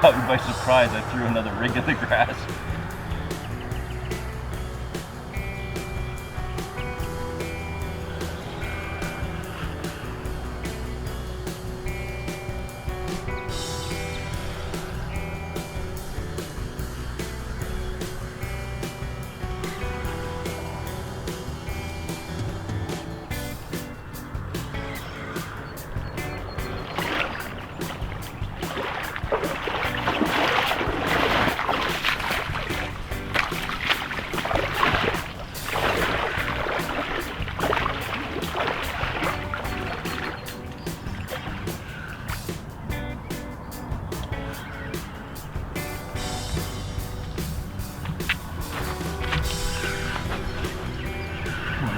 caught me by surprise. I threw another rig in the grass.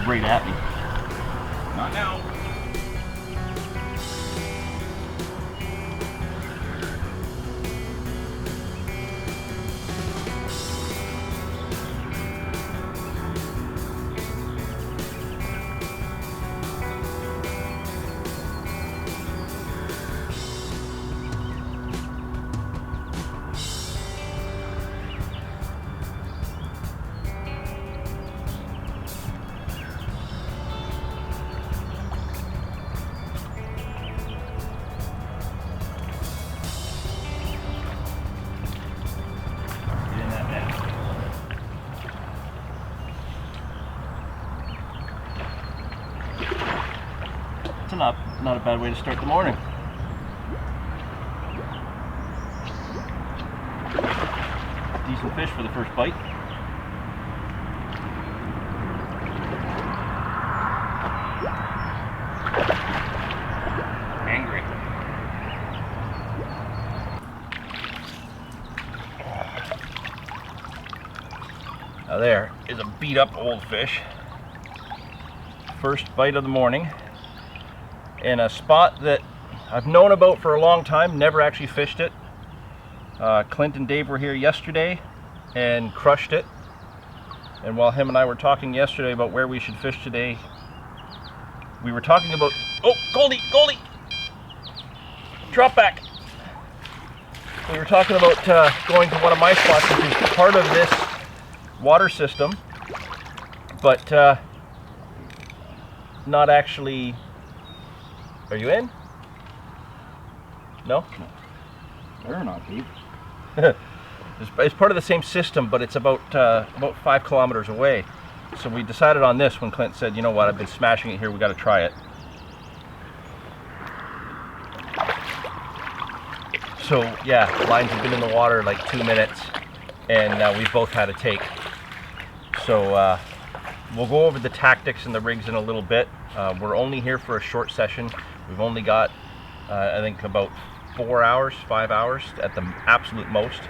Right at me. Not now. Not a bad way to start the morning. Decent fish for the first bite. Angry. Now there is a beat up old fish. First bite of the morning. In a spot that I've known about for a long time, never actually fished it. Clint and Dave were here yesterday and crushed it. And while him and I were talking yesterday about where we should fish today, we were talking about, oh, Goldie, Goldie! Drop back! We were talking about going to one of my spots, which is part of this water system, but not actually. Are you in? No? No. They're not deep. It's part of the same system, but it's about 5 kilometers away. So we decided on this when Clint said, you know what, I've been smashing it here, we got to try it. So yeah, lines have been in the water like 2 minutes, and we've both had a take. So we'll go over the tactics and the rigs in a little bit. We're only here for a short session. We've only got, I think, about 4 hours, 5 hours at the absolute most.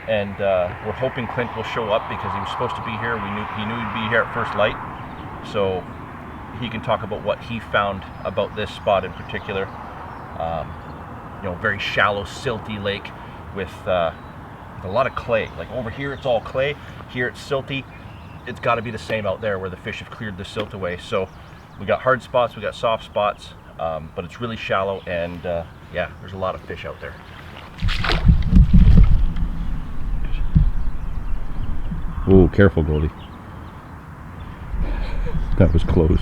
And we're hoping Clint will show up because he was supposed to be here. He knew he'd be here at first light. So he can talk about what he found about this spot in particular. You know, very shallow, silty lake with a lot of clay. Like over here, it's all clay. Here, it's silty. It's got to be the same out there where the fish have cleared the silt away. So we got hard spots, we got soft spots, but it's really shallow, and yeah, there's a lot of fish out there. Oh, careful, Goldie. That was close.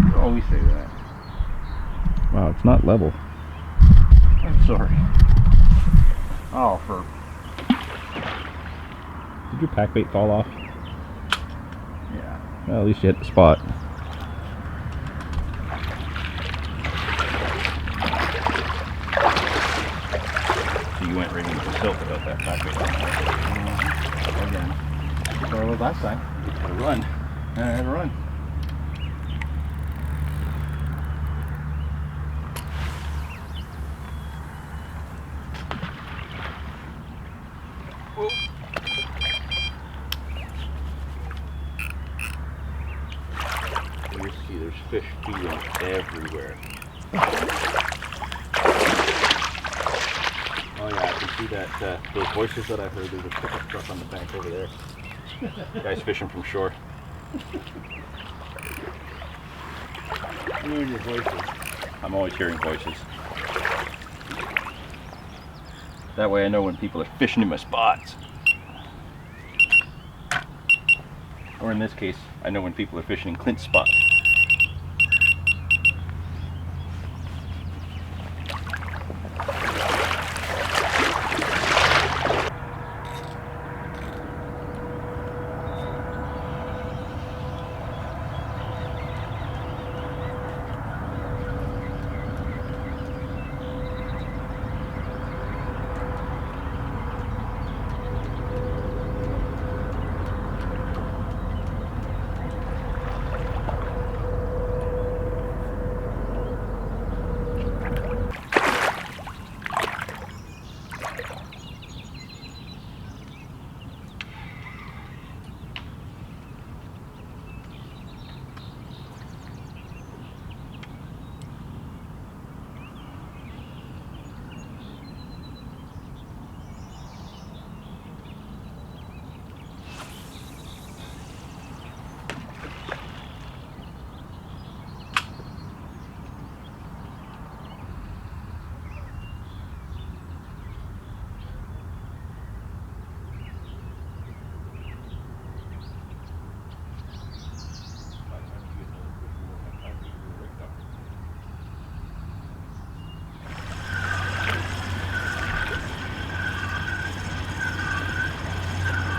You always say that. Wow, it's not level. I'm sorry. Oh, for... Did your pack bait fall off? Yeah. Well, at least you hit the spot. So you went right into the silt about that pack bait. Again. So it was last time. Had to run. I had to run. You see there's fish feeding everywhere. Oh yeah, I can see that, those voices that I heard. There's a pickup truck on the bank over there. Guys fishing from shore. Hearing your voices. I'm always hearing voices. That way I know when people are fishing in my spots. Or in this case, I know when people are fishing in Clint's spot.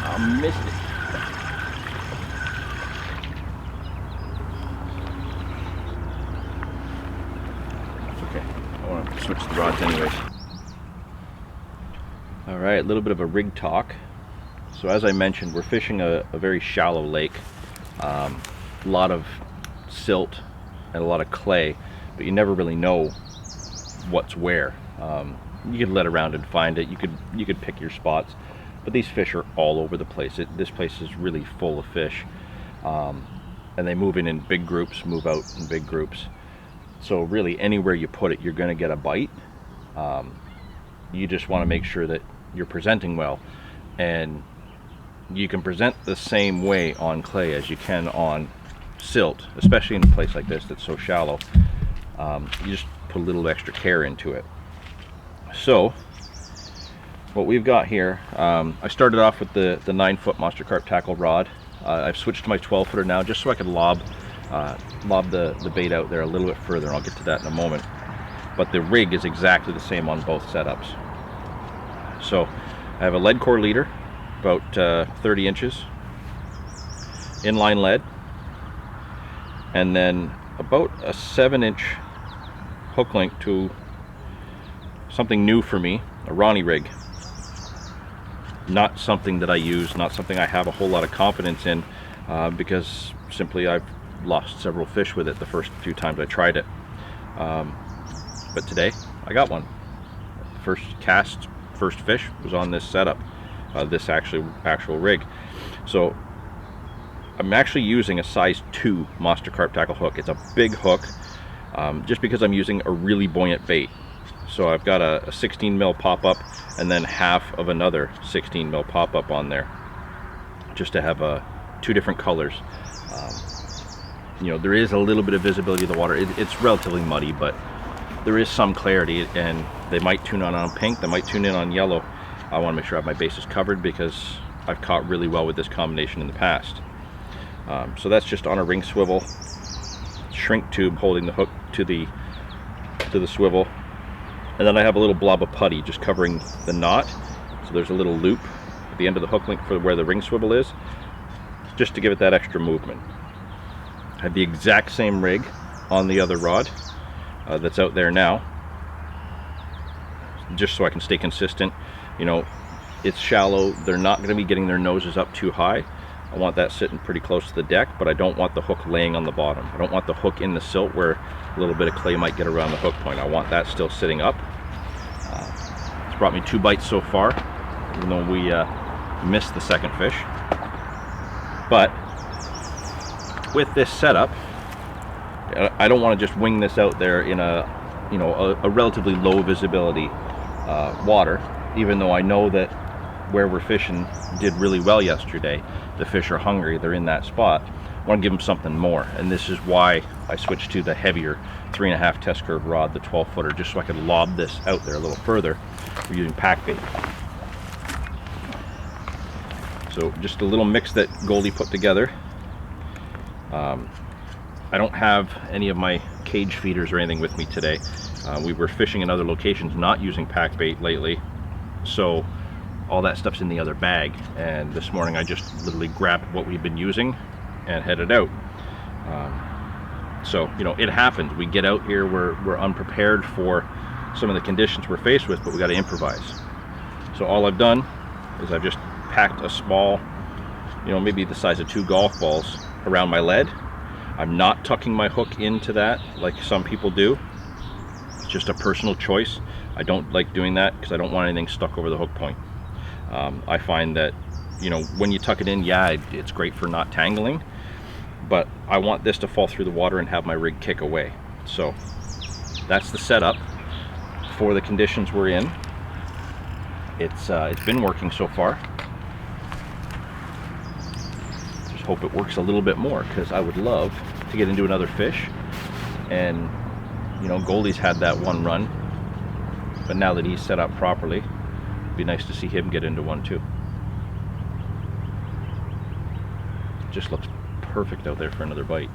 I missed it. It's okay. I want to switch the rods anyways. All right, a little bit of a rig talk. So as I mentioned, we're fishing a very shallow lake. A lot of silt and a lot of clay, but you never really know what's where. You could let around and find it. You could pick your spots. But these fish are all over the place. This place is really full of fish. And they move in big groups, move out in big groups. So really anywhere you put it, you're gonna get a bite. You just wanna make sure that you're presenting well. And you can present the same way on clay as you can on silt, especially in a place like this that's so shallow. You just put a little extra care into it. So, what we've got here, I started off with the 9-foot Monster Carp tackle rod. I've switched to my 12-footer now just so I can lob the bait out there a little bit further, and I'll get to that in a moment. But the rig is exactly the same on both setups. So I have a lead core leader, about 30 inches, inline lead, and then about a 7-inch hook link to something new for me, a Ronnie rig. Not something that I use, not something I have a whole lot of confidence in, because simply I've lost several fish with it the first few times I tried it. But today I got one. First cast, first fish was on this setup, this actual rig. So I'm actually using a size 2 Monster Carp tackle hook. It's a big hook, just because I'm using a really buoyant bait. So I've got a 16 mil pop-up and then half of another 16 mil pop-up on there, just to have two different colors. You know, there is a little bit of visibility of the water. It's relatively muddy, but there is some clarity, and they might tune on pink, they might tune in on yellow. I want to make sure I have my bases covered because I've caught really well with this combination in the past. So that's just on a ring swivel, shrink tube holding the hook to the swivel. And then I have a little blob of putty just covering the knot. So there's a little loop at the end of the hook link for where the ring swivel is, just to give it that extra movement. I have the exact same rig on the other rod that's out there now, just so I can stay consistent. You know, it's shallow. They're not going to be getting their noses up too high. I want that sitting pretty close to the deck, but I don't want the hook laying on the bottom. I don't want the hook in the silt where a little bit of clay might get around the hook point. I want that still sitting up. It's brought me 2 bites so far, even though we missed the second fish. But with this setup, I don't want to just wing this out there in a relatively low visibility water, even though I know that where we're fishing did really well yesterday. The fish are hungry, they're in that spot. I want to give them something more, and this is why I switched to the heavier 3.5 test curve rod, the 12-footer, just so I could lob this out there a little further. we're using pack bait. So just a little mix that Goldie put together. I don't have any of my cage feeders or anything with me today. We were fishing in other locations not using pack bait lately, so all that stuff's in the other bag, and this morning I just literally grabbed what we've been using and headed out. So you know, it happens. We get out here, we're unprepared for some of the conditions we're faced with, but we got to improvise. So all I've done is I've just packed a small, you know, maybe the size of 2 golf balls around my lead. I'm not tucking my hook into that like some people do. It's just a personal choice. I don't like doing that because I don't want anything stuck over the hook point. I find that, you know, when you tuck it in, yeah, it's great for not tangling, but I want this to fall through the water and have my rig kick away. So that's the setup for the conditions we're in. It's been working so far. Just hope it works a little bit more, because I would love to get into another fish. And you know, Goldie's had that one run, but now that he's set up properly, it'd be nice to see him get into one too. It just looks perfect out there for another bite.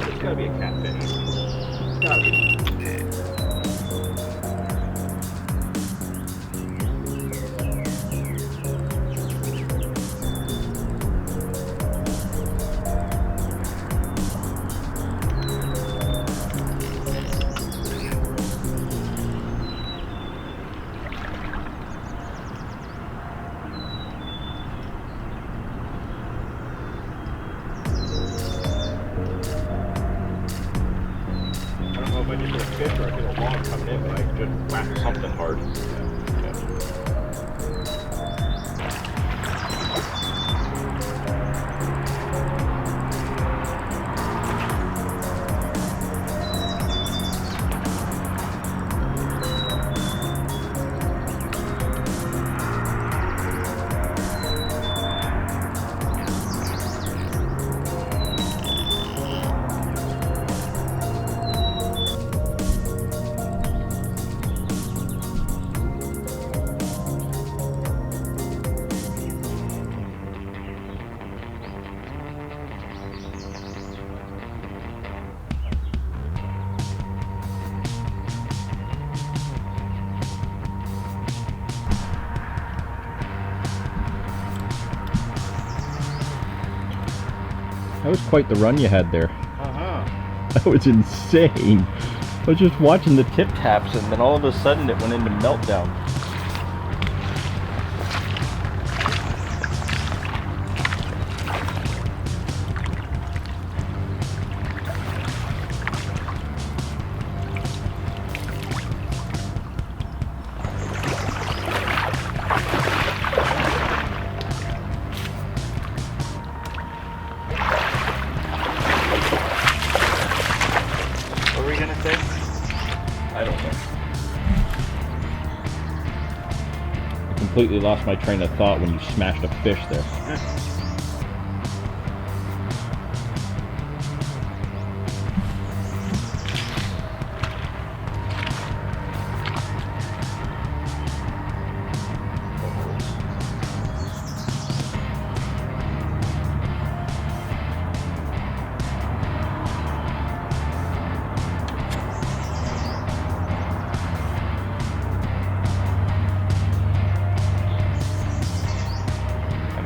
It's gotta be a catfish. It's gotta be. If I just hit a fish or I hit a log coming in, but I just whack something hard. That was quite the run you had there. That was insane. I was just watching the tip taps, and then all of a sudden it went into meltdown. What were we gonna say? I don't know. I completely lost my train of thought when you smashed a fish there.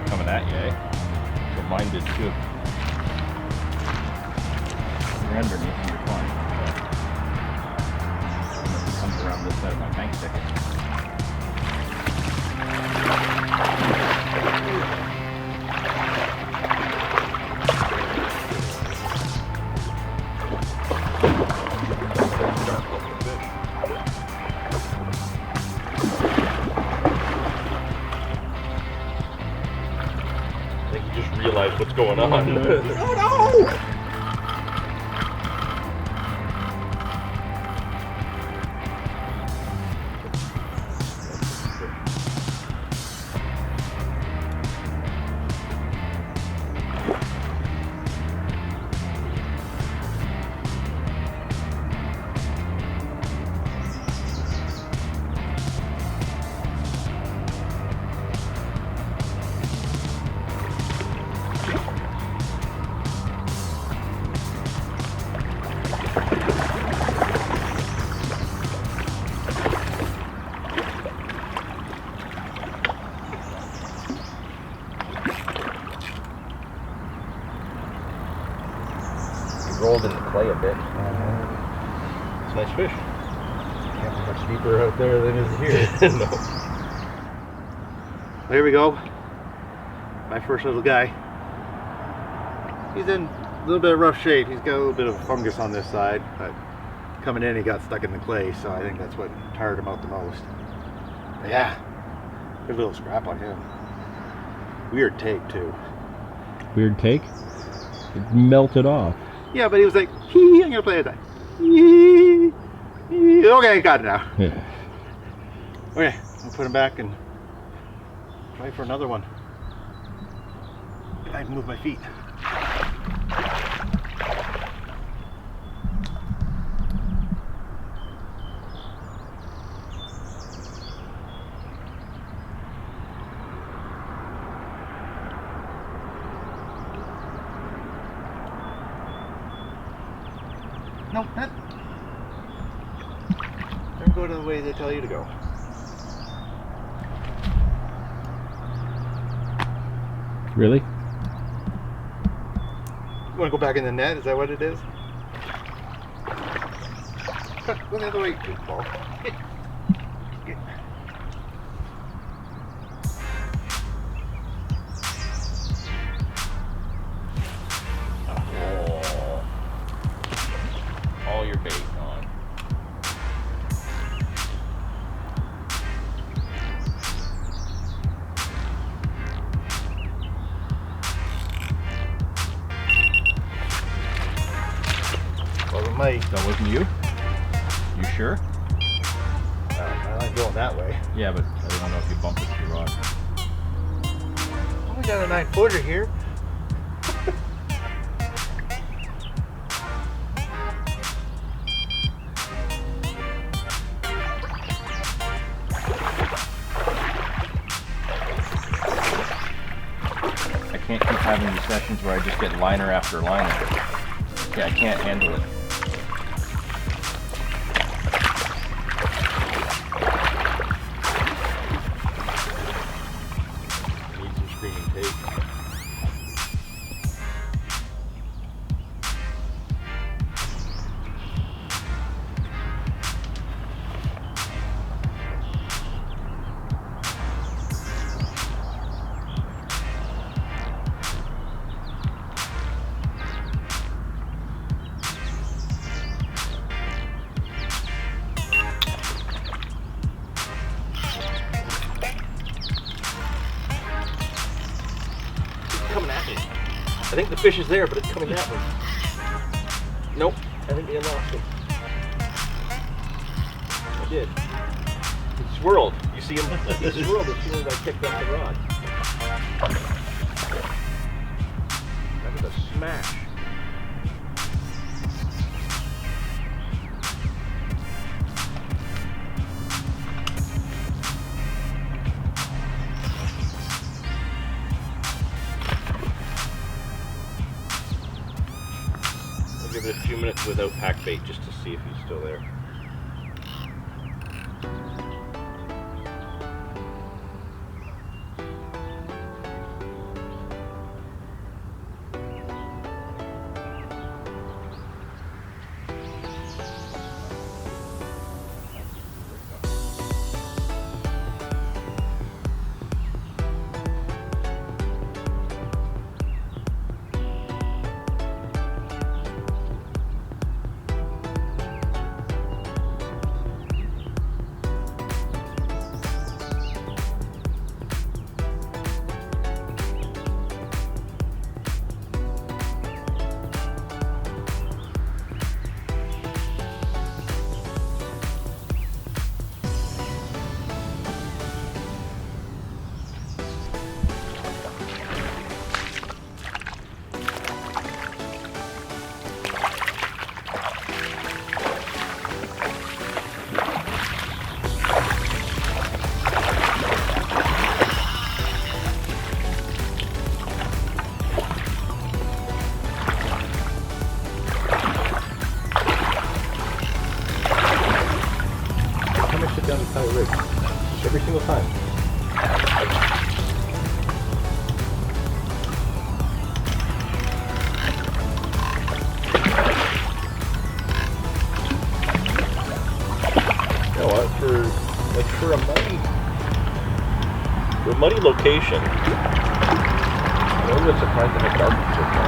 Coming at you, eh? So mine did too. You're underneath and you're fine. Unless it comes around this side of my bank stick. Dark looking fish. going on. Oh no! Rolled in the clay a bit. It's a nice fish. Can't be much deeper out there than it is here. No. Well, here we go. My first little guy. He's in a little bit of rough shape. He's got a little bit of fungus on this side, but coming in he got stuck in the clay, so I think that's what tired him out the most. But yeah, good little scrap on him. Weird take too. Weird take? It melted off. Yeah, but he was like, hee, I'm gonna play with that. Hee, hee. Okay, got it now. Yeah. Okay, I'll put him back and try for another one. I can move my feet. Nope, that. Don't go the way they tell you to go. Really? You want to go back in the net? Is that what it is? Go the other way, goofball. Get. Get. All your bait on. Wasn't me. That wasn't you? You sure? I like going that way. Yeah, but I don't know if you bumped it to your rod. Only got a 9-footer here. I can't keep having these sessions where I just get liner after liner. Yeah, I can't handle it. Need some screening tape. Coming at me. I think the fish is there, but it's coming at me. Nope. I think I lost him. I did. He swirled. You see him? He swirled as soon as I picked up the rod. That was a smash. I'll give it a few minutes without pack bait just to see if he's still there. single time. You know what? For a muddy location, I'm a little bit surprised that my Carp is so far.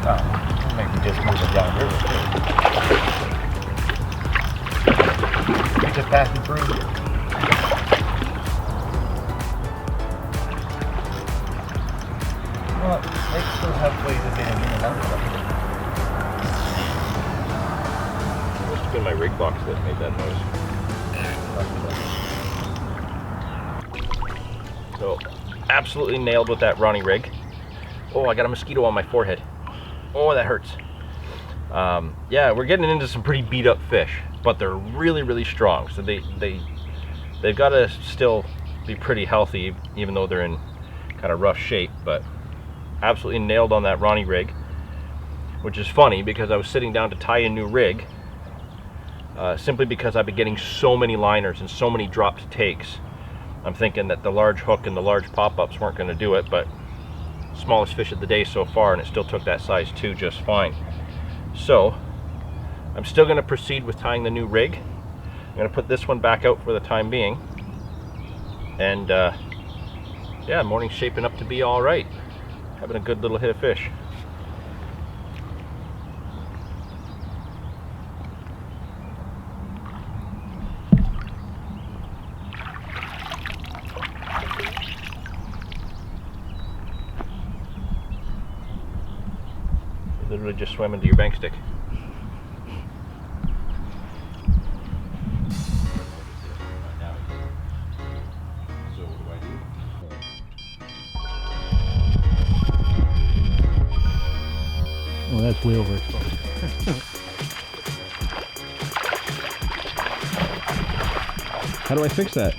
Oh, maybe just moving downriver. Just passing through. Well, they still have ways of getting in and out of It must have been my rig box that made that noise. So, absolutely nailed with that Ronnie rig. Oh, I got a mosquito on my forehead. Oh, that hurts. Yeah, we're getting into some pretty beat up fish, but they're really, really strong. So they've got to still be pretty healthy, even though they're in kind of rough shape. But absolutely nailed on that Ronnie rig, which is funny because I was sitting down to tie a new rig, simply because I've been getting so many liners and so many dropped takes. I'm thinking that the large hook and the large pop-ups weren't going to do it, but smallest fish of the day so far, and it still took that size 2 just fine. So I'm still going to proceed with tying the new rig. I'm going to put this one back out for the time being, and yeah, morning's shaping up to be all right. Having a good little hit of fish. Literally just swam into your bank stick. So what do I do? Oh, that's way overexposed. How do I fix that?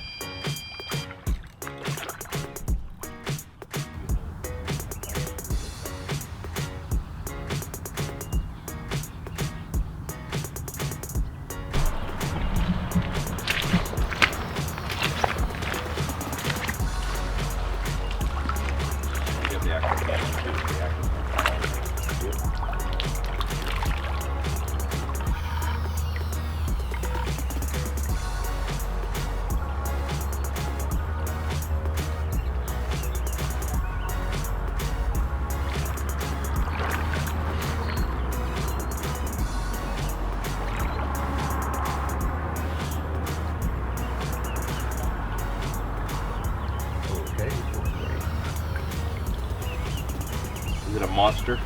Is it a monster?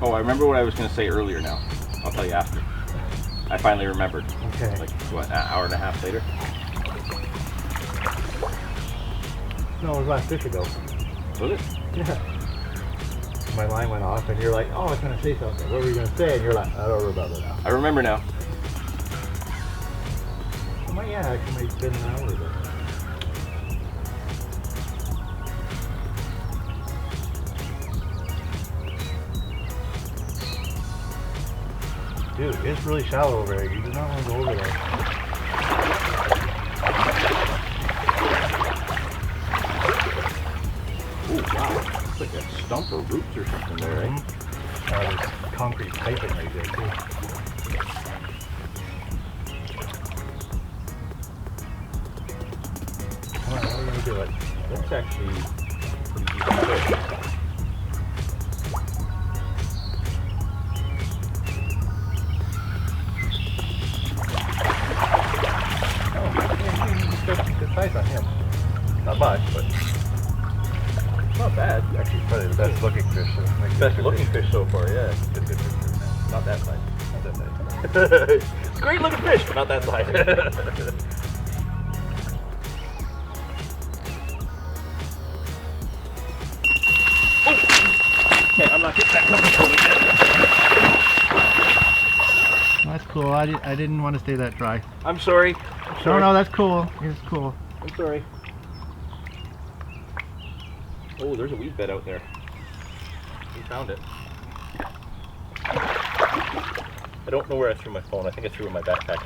Oh, I remember what I was going to say earlier now. I'll tell you after. I finally remembered. Okay. Like, what, an hour and a half later? No, it was last fish ago. Was it? Yeah. My line went off and you're like, oh, I was going to say something. What were you going to say? And you're like, I don't remember now. I remember now. Well, yeah, actually might have been an hour ago. Dude, it's really shallow over there. You do not want to go over there. Oh, wow. It's like a stump or roots or something there, right? There's concrete piping right there, too. Come on, how are we going to do it? That's actually pretty decent fish. Good size on him. Not much, but not bad. Actually, it's probably the best looking fish. Best looking fish so far, yeah. Good fish. Not that size. Not that size. It's a great looking fish, but not that size. Okay, I'm not getting that coming yet. That's cool. I didn't want to stay that dry. I'm sorry. No, that's cool. It's cool. I'm sorry. Oh, there's a weed bed out there. We found it. I don't know where I threw my phone. I think I threw it in my backpack.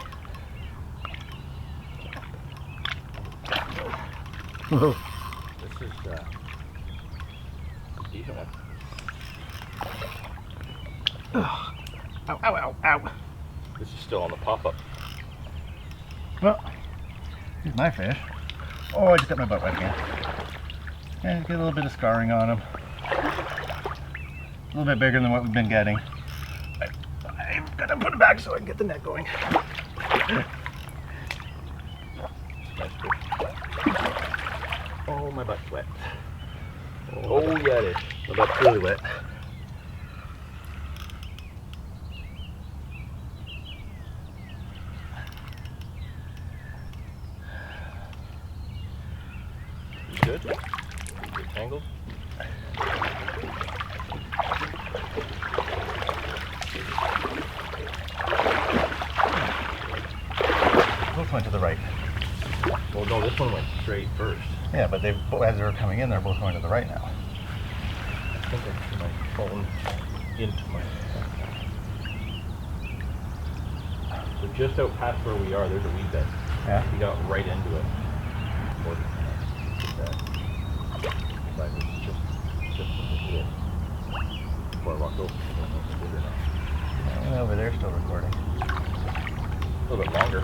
Whoa. This is a decent one. Ow, ow, ow, ow. This is still on the pop-up. Well, here's my fish. Oh, I just got my butt wet again. And get a little bit of scarring on him. A little bit bigger than what we've been getting. I'm gonna put it back so I can get the net going. Oh, my butt's wet. Oh, yeah, it is. My butt's really wet. You good? You get tangled? Both went to the right. Well, no, this one went straight first. Yeah, but they, as they were coming in, they're both going to the right now. I think I threw my phone into my... So just out past where we are, there's a weed bed. Yeah. We got right into it. Before I walked over. I don't know if it's good or not. And over there still recording. A little bit longer.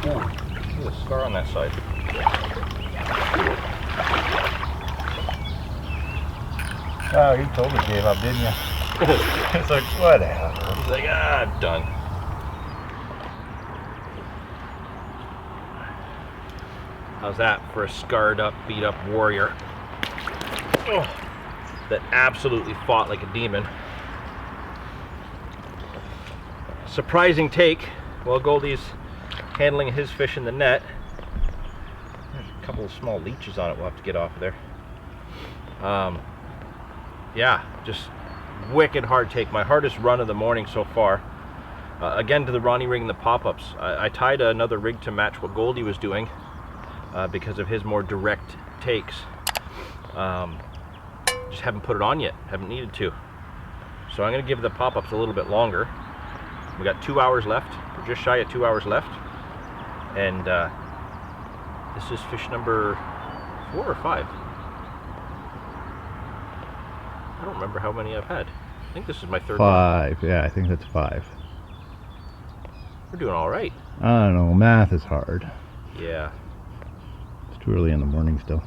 Ooh, there's a scar on that side. Oh, you totally gave up, didn't you? It's like, whatever. He's like, ah, I'm done. How's that for a scarred up, beat up warrior? Oh, that absolutely fought like a demon. Surprising take. Well, Goldie's handling his fish in the net. There's a couple of small leeches on it we'll have to get off of there. Yeah, just wicked hard take. My hardest run of the morning so far. Again, to the Ronnie rig and the pop-ups. I tied another rig to match what Goldie was doing because of his more direct takes. Just haven't put it on yet. Haven't needed to. So I'm going to give the pop-ups a little bit longer. We got 2 hours left. We're just shy of 2 hours left. And this is fish number 4 or 5. I don't remember how many I've had. I think this is my third one. 5. Yeah, I think that's 5. We're doing all right. I don't know. Math is hard. Yeah. It's too early in the morning still.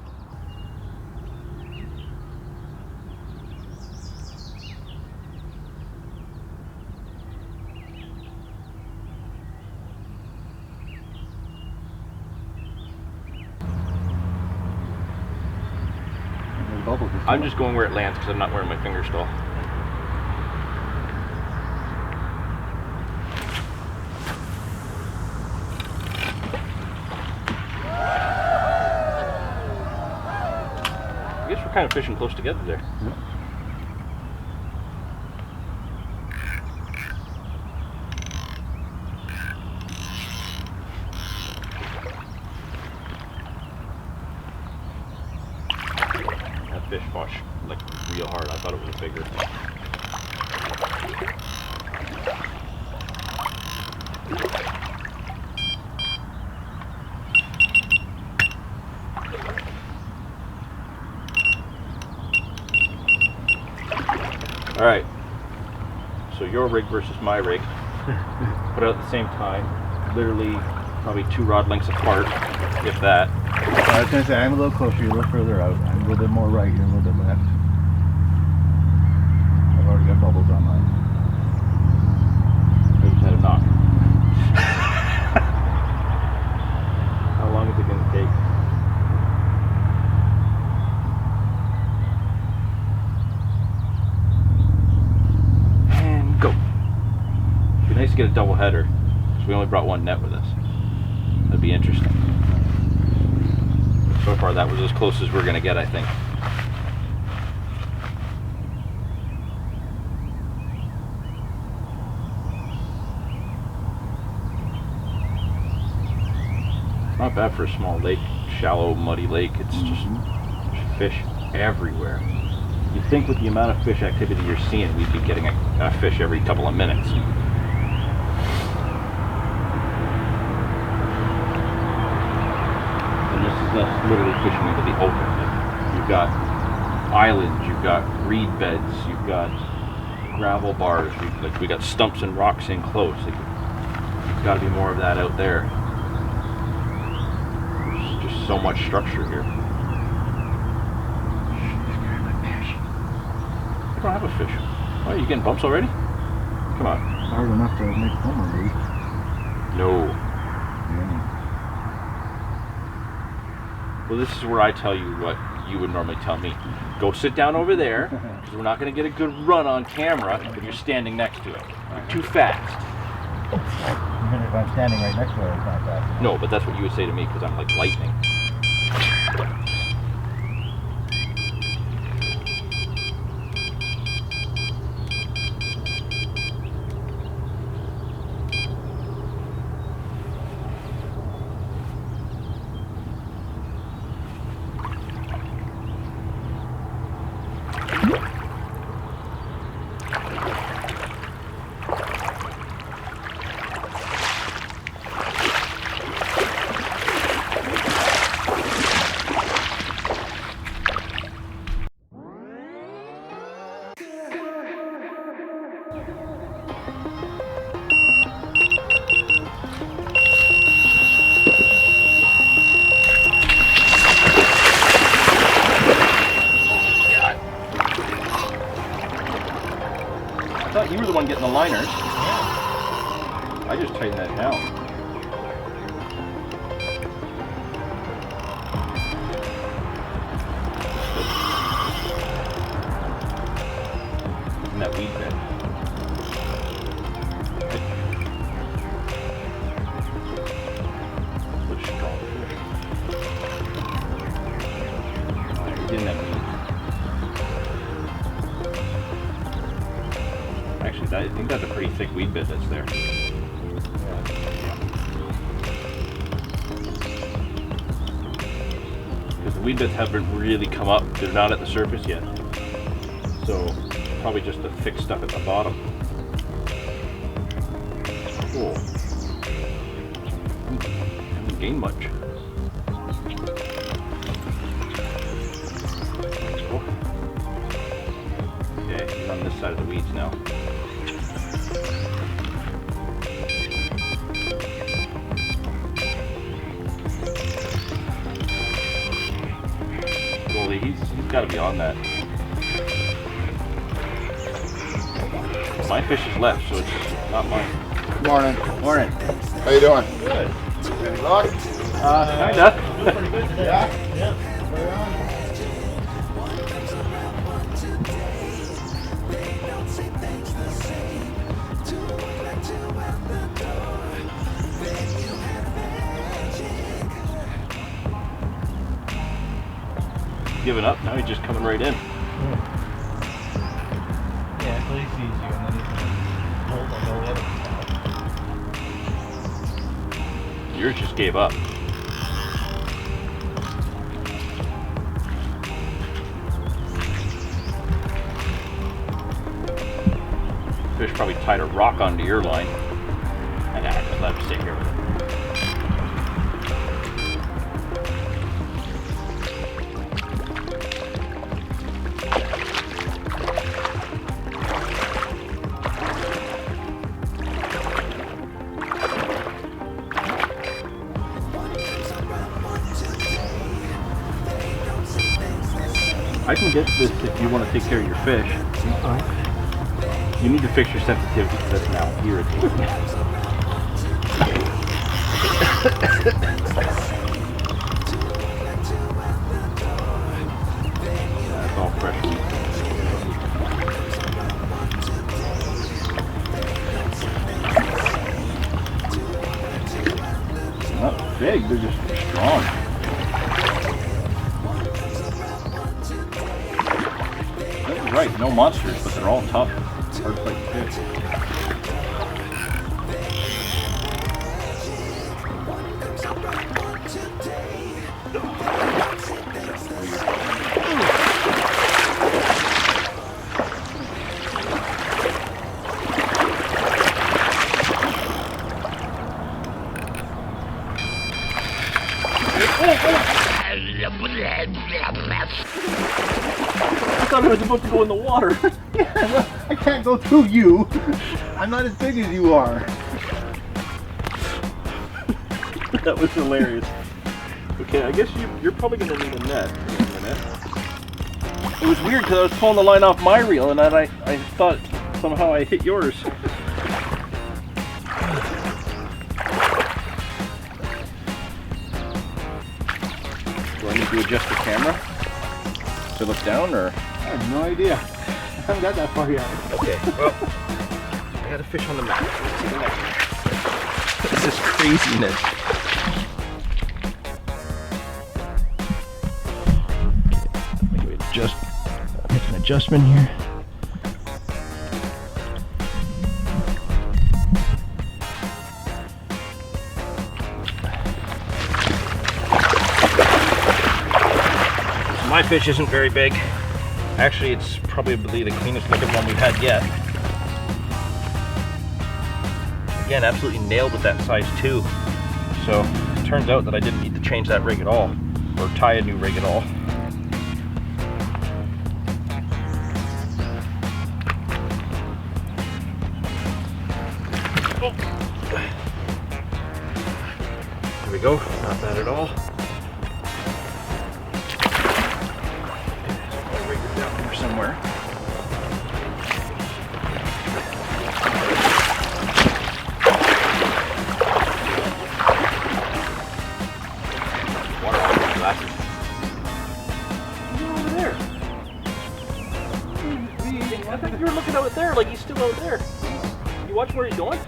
I'm just going where it lands because I'm not wearing my finger stall. I guess we're kind of fishing close together there. That fish fought like real hard. I thought it was bigger. All right, so your rig versus my rig, put out at the same time, literally probably 2 rod lengths apart, if that. I was going to say, I'm a little closer, you're a little further out. I'm a little bit more right, you're a little bit left. I've already got bubbles on mine. I just had a knock. How long is it going to take? And go. It'd be nice to get a double header, because we only brought 1 net with us. That'd be interesting. So far that was as close as we're going to get, I think. Not bad for a small lake, shallow, muddy lake. It's just fish everywhere. You'd think with the amount of fish activity you're seeing, we'd be getting a fish every couple of minutes. that's literally fishing into the open. Like, you've got islands, you've got reed beds, you've got gravel bars, we got stumps and rocks in close. Like, there's got to be more of that out there. There's just so much structure here. You don't have a fish. Oh, are you getting bumps already? Come on. Hard enough to make fun of me. No. Yeah. Well, this is where I tell you what you would normally tell me. Go sit down over there, because we're not going to get a good run on camera if you're standing next to it. You're too fast. Even if I'm standing right next to it, it's not fast. No, but that's what you would say to me, because I'm like lightning. I thought you were the one getting the liners. I just tightened that down. In that weed bed. What a strong fish. He's in that weed. Actually, I think that's a pretty thick weed bed that's there. Because the weed beds haven't really come up. They're not at the surface yet. So, probably just the thick stuff at the bottom. Cool. Haven't gained much. Cool. Okay, he's on this side of the weeds now. He's got to be on that. My fish is left, so it's not mine. Morning. Morning. How you doing? Good. Any luck? Kinda. Pretty good today. Yeah. Giving up, now he's just coming right in. Yeah, until he sees you, and then he can hold on all the other stuff. Yours just gave up. Fish probably tied a rock onto your line. And I just let him sit here with it. I can get this if you want to take care of your fish. You need to fix your sensitivity because that's now irritating. That's all fresh meat. Not big, they're just strong. Right, no monsters, but they're all tough, hard to fight fish. I thought I was about to go in the water. Yeah, well, I can't go through you. I'm not as big as you are. That was hilarious. Okay, I guess you're probably going to need a net in a minute. It was weird because I was pulling the line off my reel and then I thought somehow I hit yours. Do I need to adjust the camera to look down or? I have no idea. I haven't got that far yet. Okay, well, I got a fish on the map. Let's see the next one. This is craziness. Just make an adjustment here. My fish isn't very big. Actually, it's probably the cleanest looking one we've had yet. Again, absolutely nailed with that size 2. So it turns out that I didn't need to change that rig at all, or tie a new rig at all. There we go, not bad at all. I'll rig it down here somewhere. Water on my glasses. You're over there. I thought you were looking out there, like he's still out there. You watch where he's going?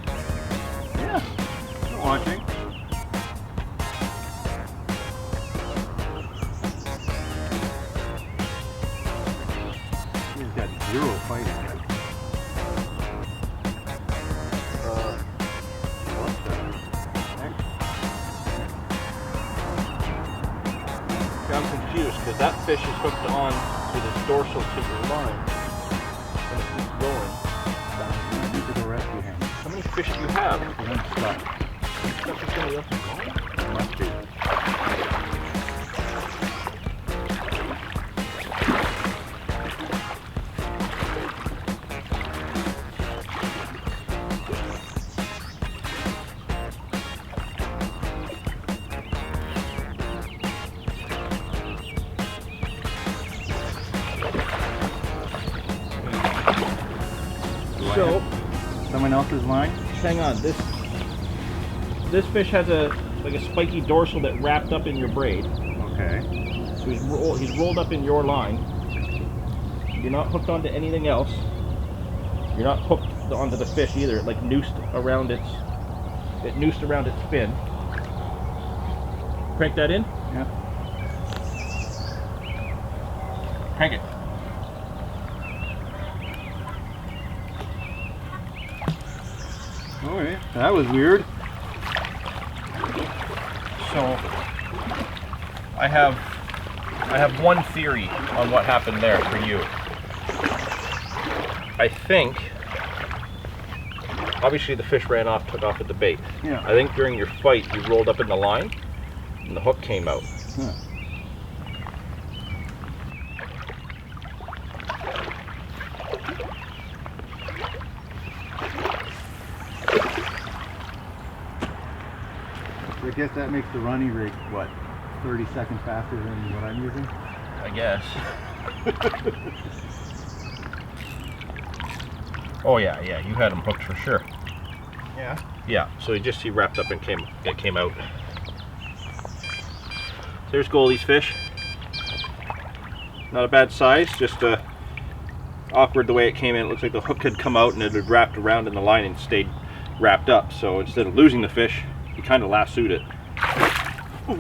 Yeah, I'm watching. He's got 0 fighting. What's that? I'm confused because that fish is hooked on with his dorsal to your line. And it keeps going. I need to go rescue him. How many fish do you have? I'm stuck. Stuck with somebody else's line? Must be. So, Someone else's line? hang on. This fish has a spiky dorsal that wrapped up in your braid. Okay. So he's rolled up in your line. You're not hooked onto anything else. You're not hooked onto the fish either. It like noosed around its fin. Crank that in. Yeah. Crank it. Alright. That was weird. So I have one theory on what happened there for you. I think obviously the fish ran off, took off with the bait. Yeah. I think during your fight you rolled up in the line and the hook came out. Huh. I guess that makes the Ronnie rig, what, 30 seconds faster than what I'm using? I guess. Oh yeah, you had him hooked for sure. Yeah. Yeah, so he wrapped up and it came out. So there's Goldie's fish. Not a bad size, just awkward the way it came in. It looks like the hook had come out and it had wrapped around in the line and stayed wrapped up. So instead of losing the fish, he kind of lassoed it. Ooh,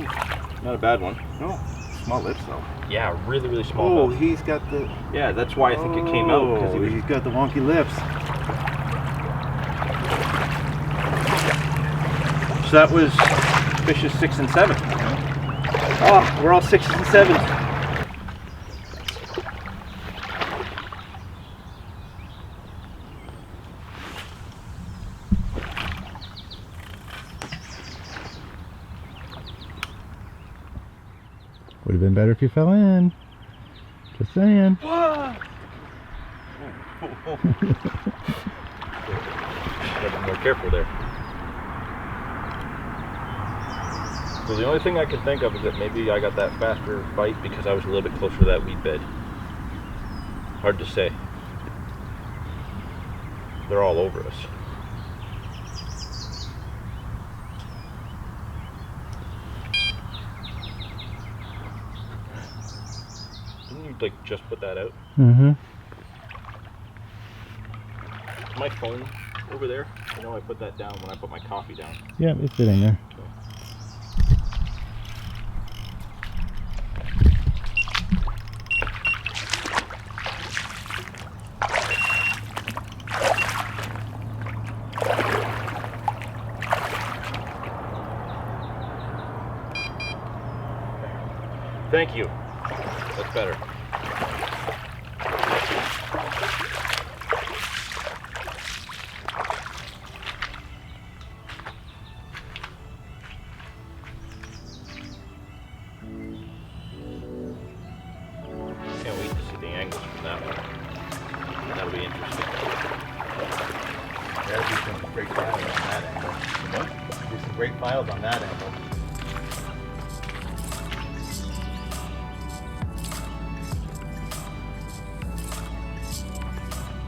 not a bad one. No, small lips though. Yeah, really small. Oh, mouth. he's got the... Yeah, that's why I think it came out, because he's got the wonky lips. So that was fishes 6 and 7. Oh, we're all 6s and 7s. Would have been better if you fell in. Just saying. Gotta be more careful there. So the only thing I can think of is that maybe I got that faster bite because I was a little bit closer to that weed bed. Hard to say. They're all over us. Didn't you like just put that out? Mm-hmm. My phone over there. I know I put that down when I put my coffee down. Yeah, it's sitting there. Thank you. That's better. Can't wait to see the angles from that one. That'll be interesting. There'll be some great files on that angle. What? There'll be some great files on that angle.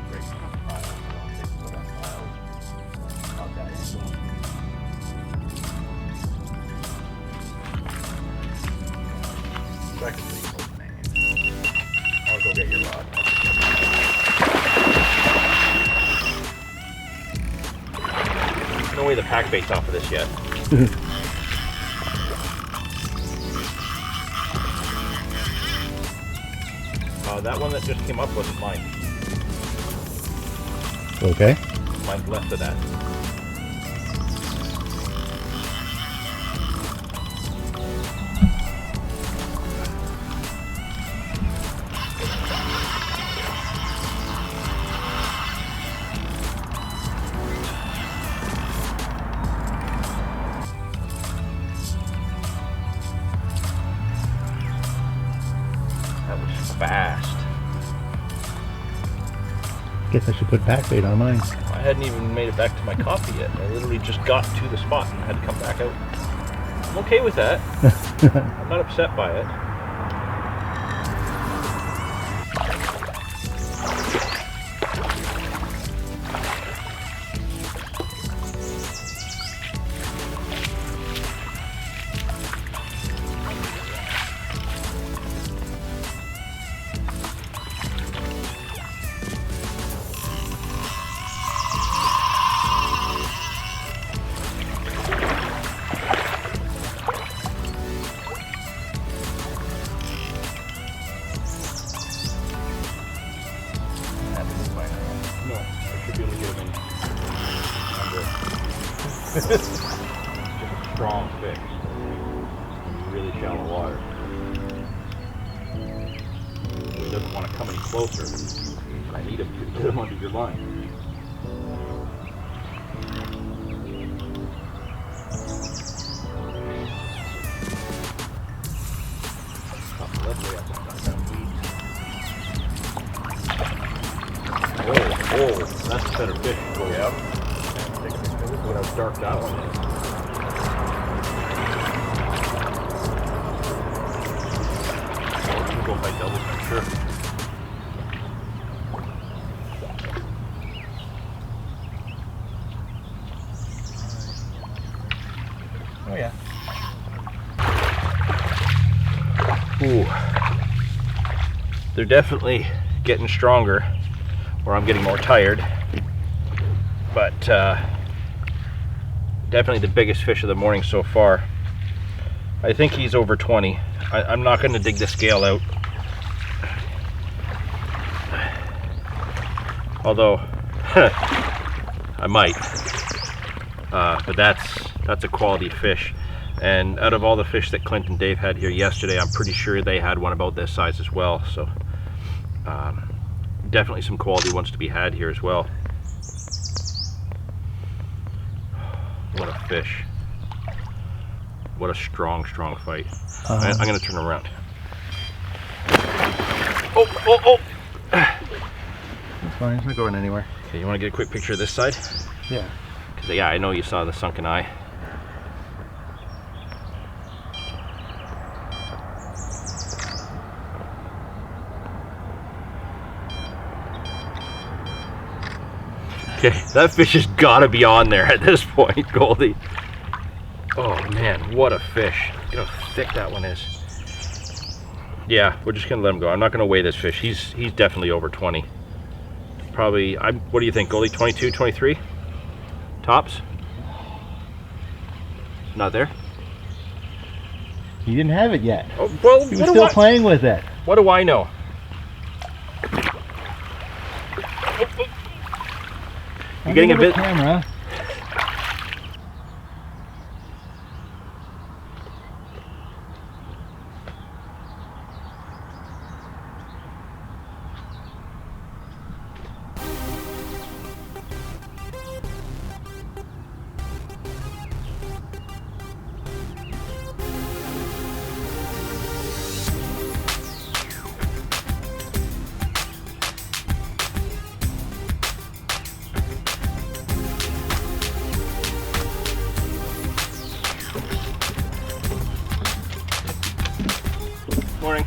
Great files. I'll take some of that files on that angle. Secondly, oh man, I'll go get your rod. No way the pack bait's off of this yet. That one that just came up wasn't mine. Okay. Mine's left of that. That was fast. Guess I should put pack bait on mine. I hadn't even made it back to my coffee yet. I literally just got to the spot and had to come back out. I'm okay with that. I'm not upset by it. No, I should be able to get him in under. Just a strong fish. Really shallow water. He doesn't want to come any closer. I need him to get him under your line. Oh, that's a better fish. Yep. Look how dark that one is. We'll go by doubles, I'm sure. Oh yeah. Ooh. They're definitely getting stronger, or I'm getting more tired. But definitely the biggest fish of the morning so far. I think he's over 20. I'm not going to dig the scale out. Although, I might. But that's a quality fish. And out of all the fish that Clint and Dave had here yesterday, I'm pretty sure they had one about this size as well. So definitely some quality ones to be had here as well. What a fish. What a strong, strong fight. I'm going to turn around. Oh! oh! It's fine, it's not going anywhere. Okay, you want to get a quick picture of this side? Yeah. Because, yeah, I know you saw the sunken eye. Okay, that fish has got to be on there at this point, Goldie. Oh man, what a fish. Look how thick that one is. Yeah, we're just gonna let him go. I'm not gonna weigh this fish. He's definitely over 20. Probably, what do you think, Goldie? 22, 23? Tops? Not there? You didn't have it yet. Oh, well, He was still playing with it. What do I know? You're getting a bit. Camera. Morning.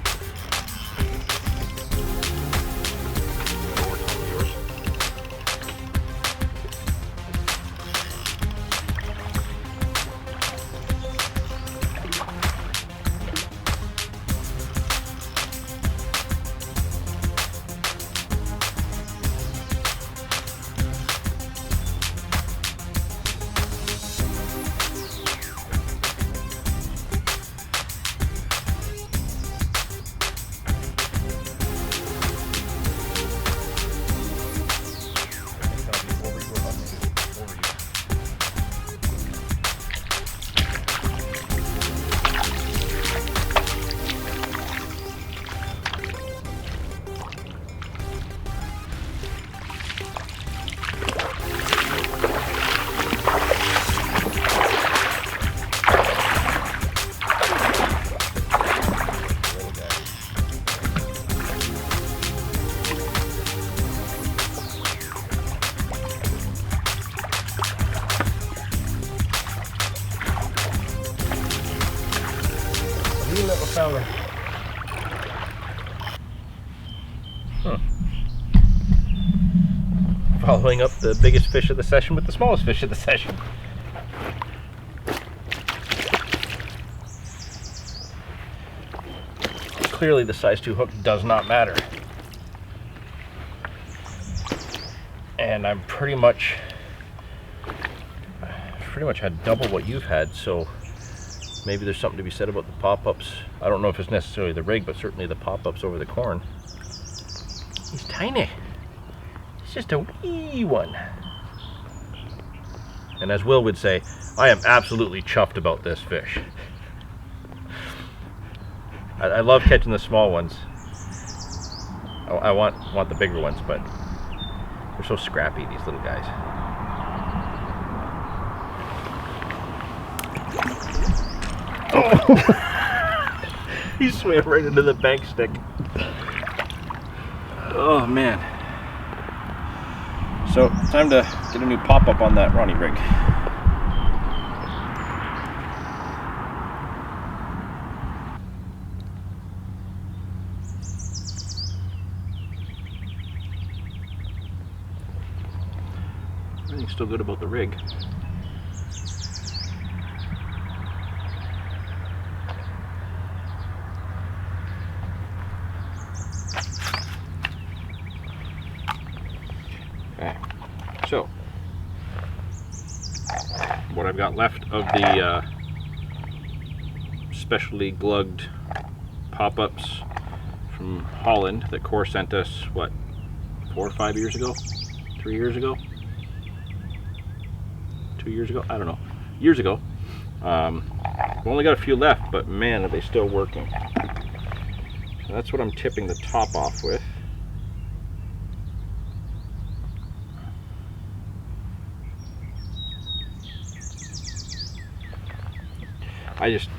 Little fella. Following up the biggest fish of the session with the smallest fish of the session. Clearly the size 2 hook does not matter. And I'm pretty much had double what you've had, so maybe there's something to be said about the pop-ups. I don't know if it's necessarily the rig, but certainly the pop-ups over the corn. He's tiny. He's just a wee one. And as Will would say, I am absolutely chuffed about this fish. I love catching the small ones. I want the bigger ones, but they're so scrappy, these little guys. Oh. He swam right into the bank stick. Oh man. So time to get a new pop-up on that Ronnie rig. Everything's still good about the rig. Okay, so what I've got left of the specially glugged pop-ups from Holland that Core sent us, what, 4 or 5 years ago? 3 years ago? 2 years ago? I don't know. Years ago. We've only got a few left, but man, are they still working. So that's what I'm tipping the top off with.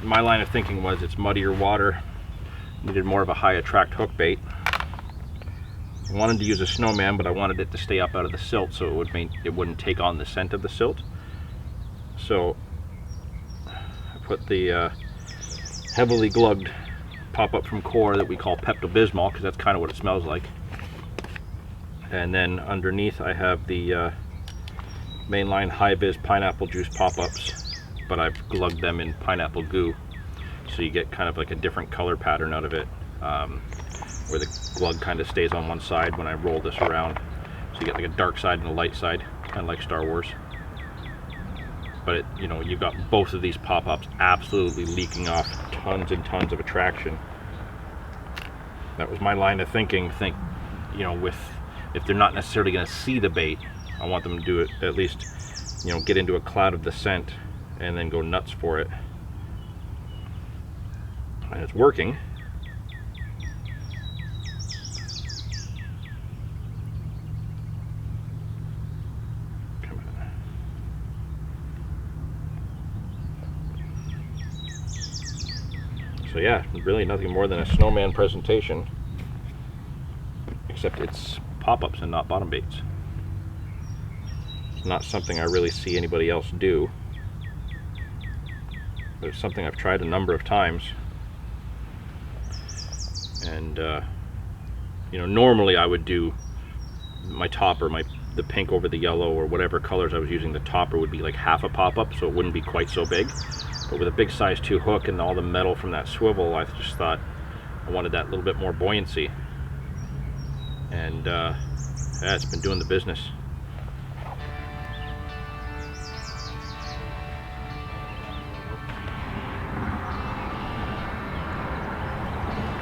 My line of thinking was it's muddier water, needed more of a high attract hook bait. I wanted to use a snowman, but I wanted it to stay up out of the silt so it wouldn't take on the scent of the silt. So I put the heavily glugged pop-up from Core that we call Pepto-Bismol, because that's kind of what it smells like. And then underneath I have the mainline high-vis pineapple juice pop-ups, but I've glugged them in pineapple goo, so you get kind of like a different color pattern out of it, where the glug kind of stays on one side when I roll this around, so you get like a dark side and a light side, kind of like Star Wars. But you know, you've got both of these pop-ups absolutely leaking off tons and tons of attraction. That was my line of thinking. You know, if they're not necessarily going to see the bait, I want them to do it, at least, you know, get into a cloud of the scent and then go nuts for it. And it's working. Come on. So yeah, really nothing more than a snowman presentation, except it's pop-ups and not bottom baits. It's not something I really see anybody else do, but it's something I've tried a number of times. And you know, normally I would do my topper, the pink over the yellow, or whatever colors I was using. The topper would be like half a pop-up, so it wouldn't be quite so big. But with a big size 2 hook and all the metal from that swivel, I just thought I wanted that little bit more buoyancy. And yeah, it's been doing the business.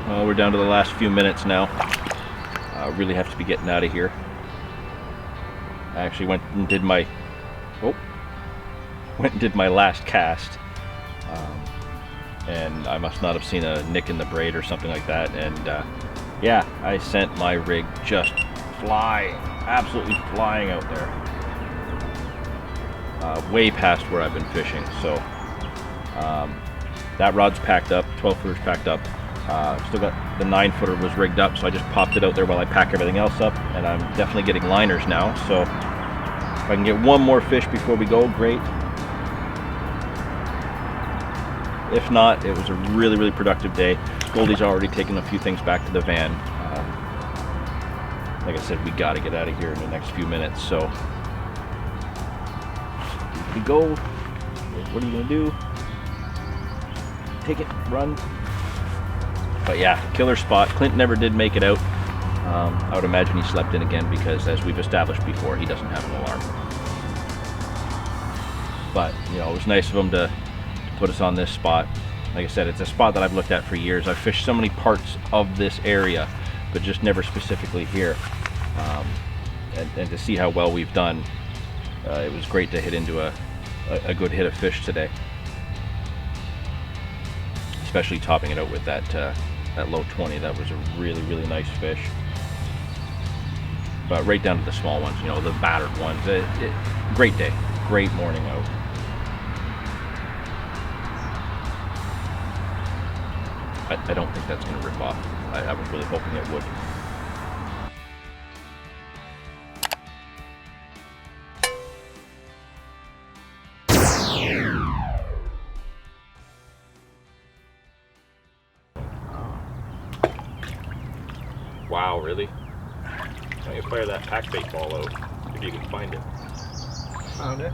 Well, we're down to the last few minutes now. Really have to be getting out of here. I actually went and did my last cast, and I must not have seen a nick in the braid or something like that. And yeah, I sent my rig just flying, absolutely flying out there, way past where I've been fishing. So that rod's packed up, 12-footers packed up. Still got the 9-footer was rigged up, so I just popped it out there while I pack everything else up, and I'm definitely getting liners now. So if I can get one more fish before we go, great. If not, it was a really, really productive day. Goldie's already taken a few things back to the van. Like I said, we got to get out of here in the next few minutes. So we go. What are you gonna do? Take it, run. But yeah, killer spot. Clint never did make it out. I would imagine he slept in again because, as we've established before, he doesn't have an alarm. But you know, it was nice of him to put us on this spot. Like I said, it's a spot that I've looked at for years. I've fished so many parts of this area, but just never specifically here. And to see how well we've done, it was great to hit into a good hit of fish today. Especially topping it out with that low 20. That was a really, really nice fish. But right down to the small ones, you know, the battered ones. Great day, great morning out. I don't think that's going to rip off. I was really hoping it would. Wow, really? Why don't you fire that pack bait ball out, if you can find it. Found it.